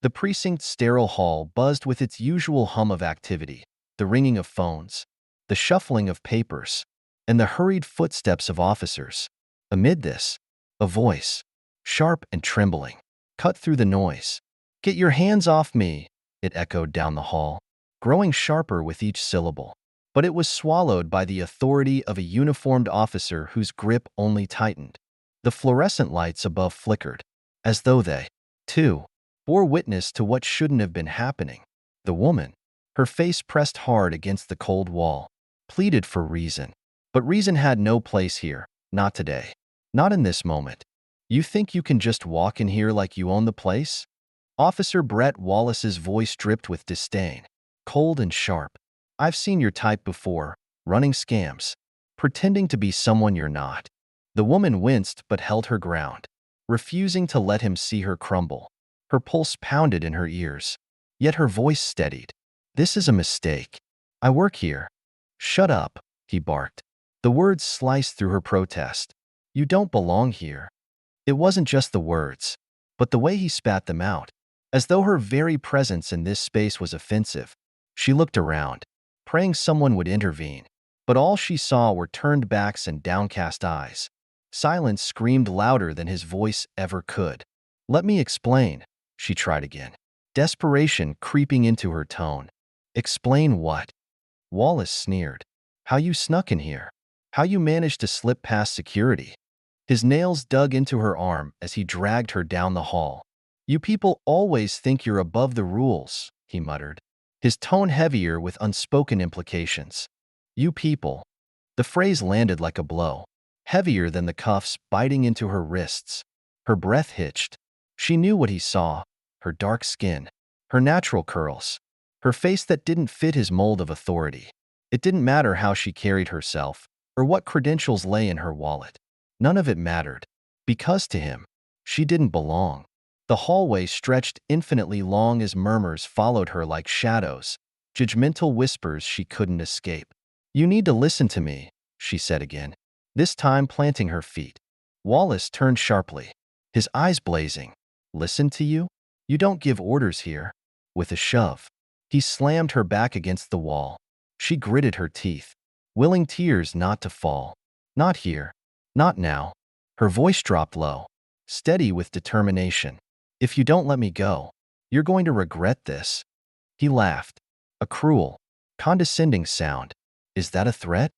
The precinct's sterile hall buzzed with its usual hum of activity, the ringing of phones, the shuffling of papers, and the hurried footsteps of officers. Amid this, a voice, sharp and trembling, cut through the noise. "Get your hands off me!" it echoed down the hall, growing sharper with each syllable. But it was swallowed by the authority of a uniformed officer whose grip only tightened. The fluorescent lights above flickered, as though they, too, bore witness to what shouldn't have been happening. The woman, her face pressed hard against the cold wall, pleaded for reason. But reason had no place here, not today. Not in this moment. "You think you can just walk in here like you own the place?" Officer Brett Wallace's voice dripped with disdain, cold and sharp. "I've seen your type before, running scams, pretending to be someone you're not." The woman winced but held her ground, refusing to let him see her crumble. Her pulse pounded in her ears, yet her voice steadied. "This is a mistake. I work here." "Shut up," he barked. The words sliced through her protest. "You don't belong here." It wasn't just the words, but the way he spat them out, as though her very presence in this space was offensive. She looked around, praying someone would intervene, but all she saw were turned backs and downcast eyes. Silence screamed louder than his voice ever could. "Let me explain," she tried again, desperation creeping into her tone. "Explain what?" Wallace sneered. "How you snuck in here. How you managed to slip past security." His nails dug into her arm as he dragged her down the hall. "You people always think you're above the rules," he muttered, his tone heavier with unspoken implications. "You people." The phrase landed like a blow, heavier than the cuffs biting into her wrists. Her breath hitched. She knew what he saw, her dark skin, her natural curls, her face that didn't fit his mold of authority. It didn't matter how she carried herself, or what credentials lay in her wallet. None of it mattered, because to him, she didn't belong. The hallway stretched infinitely long as murmurs followed her like shadows, judgmental whispers she couldn't escape. "You need to listen to me," she said again, this time planting her feet. Wallace turned sharply, his eyes blazing. "Listen to you? You don't give orders here." With a shove, he slammed her back against the wall. She gritted her teeth, willing tears not to fall. "Not here. Not now." Her voice dropped low, steady with determination. "If you don't let me go, you're going to regret this." He laughed, a cruel, condescending sound. "Is that a threat?"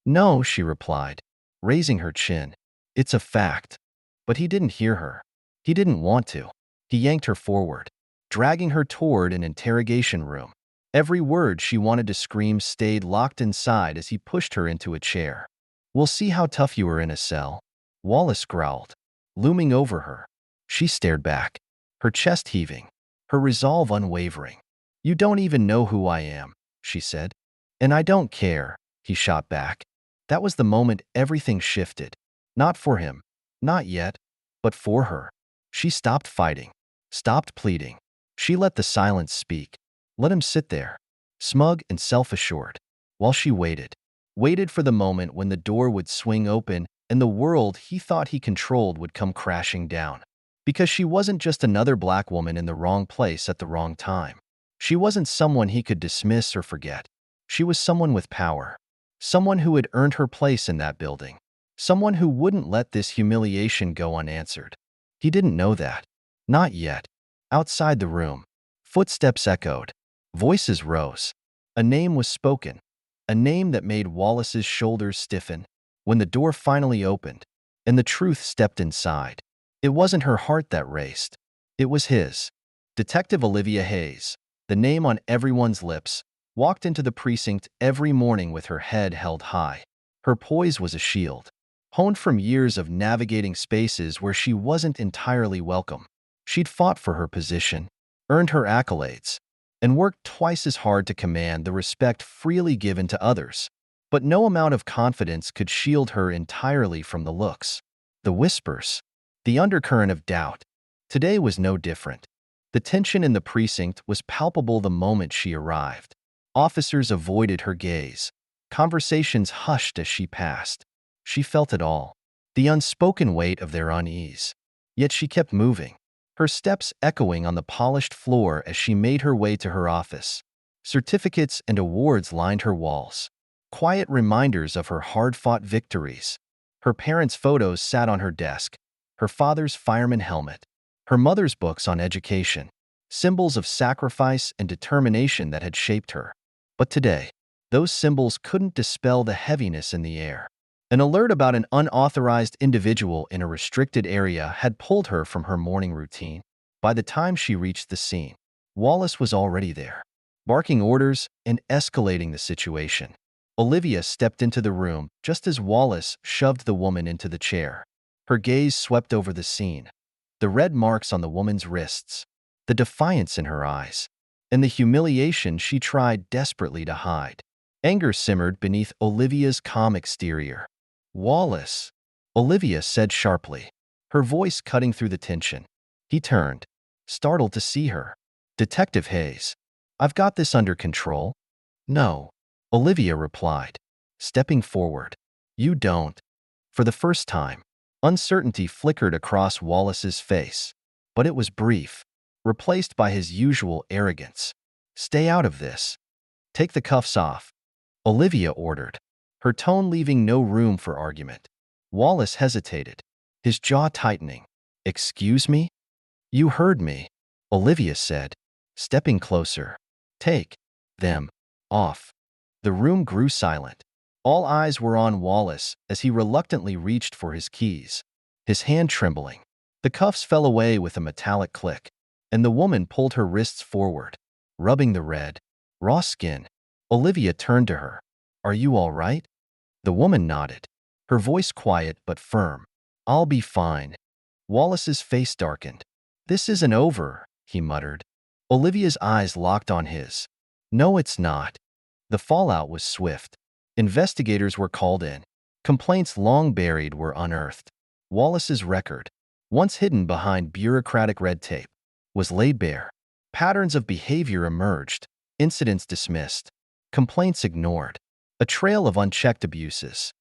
"No," she replied, raising her chin. "It's a fact." But he didn't hear her. He didn't want to. He yanked her forward, dragging her toward an interrogation room. Every word she wanted to scream stayed locked inside as he pushed her into a chair. "We'll see how tough you are in a cell," Wallace growled, looming over her. She stared back, her chest heaving, her resolve unwavering. "You don't even know who I am," she said. "And I don't care," he shot back. That was the moment everything shifted. Not for him, not yet, but for her. She stopped fighting, stopped pleading. She let the silence speak. Let him sit there, smug and self-assured, while she waited for the moment when the door would swing open and the world he thought he controlled would come crashing down. Because she wasn't just another black woman in the wrong place at the wrong time. She wasn't someone he could dismiss or forget. She was someone with power, someone who had earned her place in that building, someone who wouldn't let this humiliation go unanswered. He didn't know that. Not yet. Outside the room, footsteps echoed. Voices rose. A name was spoken, a name that made Wallace's shoulders stiffen. When the door finally opened, and the truth stepped inside, it wasn't her heart that raced. It was his. Detective Olivia Hayes, the name on everyone's lips, walked into the precinct every morning with her head held high. Her poise was a shield, honed from years of navigating spaces where she wasn't entirely welcome. She'd fought for her position, earned her accolades, and worked twice as hard to command the respect freely given to others. But no amount of confidence could shield her entirely from the looks, the whispers, the undercurrent of doubt. Today was no different. The tension in the precinct was palpable the moment she arrived. Officers avoided her gaze. Conversations hushed as she passed. She felt it all, the unspoken weight of their unease. Yet she kept moving, her steps echoing on the polished floor as she made her way to her office. Certificates and awards lined her walls, quiet reminders of her hard-fought victories. Her parents' photos sat on her desk, her father's fireman helmet, her mother's books on education, symbols of sacrifice and determination that had shaped her. But today, those symbols couldn't dispel the heaviness in the air. An alert about an unauthorized individual in a restricted area had pulled her from her morning routine. By the time she reached the scene, Wallace was already there, barking orders and escalating the situation. Olivia stepped into the room just as Wallace shoved the woman into the chair. Her gaze swept over the scene, the red marks on the woman's wrists, the defiance in her eyes, and the humiliation she tried desperately to hide. Anger simmered beneath Olivia's calm exterior. "Wallace," Olivia said sharply, her voice cutting through the tension. He turned, startled to see her. "Detective Hayes, I've got this under control." "No," Olivia replied, stepping forward. "You don't." For the first time, uncertainty flickered across Wallace's face, but it was brief, replaced by his usual arrogance. "Stay out of this. Take the cuffs off," Olivia ordered, her tone leaving no room for argument. Wallace hesitated, his jaw tightening. "Excuse me?" "You heard me," Olivia said, stepping closer. "Take them off." The room grew silent. All eyes were on Wallace as he reluctantly reached for his keys, his hand trembling. The cuffs fell away with a metallic click, and the woman pulled her wrists forward, rubbing the red, raw skin. Olivia turned to her. "Are you all right?" The woman nodded, her voice quiet but firm. "I'll be fine." Wallace's face darkened. "This isn't over," he muttered. Olivia's eyes locked on his. "No, it's not." The fallout was swift. Investigators were called in. Complaints long buried were unearthed. Wallace's record, once hidden behind bureaucratic red tape, was laid bare. Patterns of behavior emerged, incidents dismissed, complaints ignored, a trail of unchecked abuses.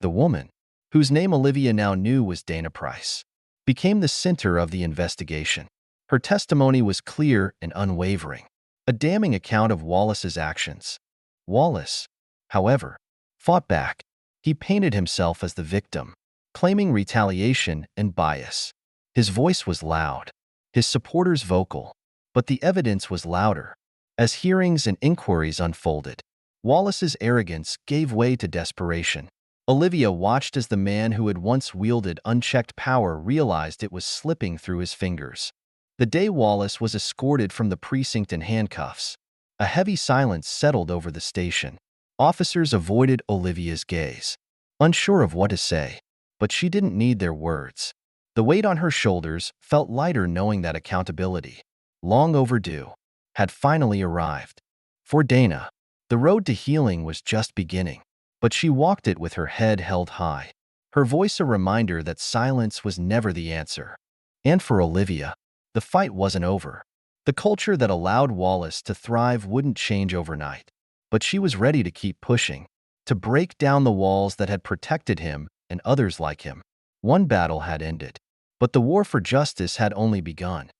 The woman, whose name Olivia now knew was Dana Price, became the center of the investigation. Her testimony was clear and unwavering, a damning account of Wallace's actions. Wallace, however, fought back. He painted himself as the victim, claiming retaliation and bias. His voice was loud, his supporters vocal, but the evidence was louder. As hearings and inquiries unfolded, Wallace's arrogance gave way to desperation. Olivia watched as the man who had once wielded unchecked power realized it was slipping through his fingers. The day Wallace was escorted from the precinct in handcuffs, a heavy silence settled over the station. Officers avoided Olivia's gaze, unsure of what to say, but she didn't need their words. The weight on her shoulders felt lighter knowing that accountability, long overdue, had finally arrived. For Dana, the road to healing was just beginning, but she walked it with her head held high, her voice a reminder that silence was never the answer. And for Olivia, the fight wasn't over. The culture that allowed Wallace to thrive wouldn't change overnight, but she was ready to keep pushing, to break down the walls that had protected him and others like him. One battle had ended, but the war for justice had only begun.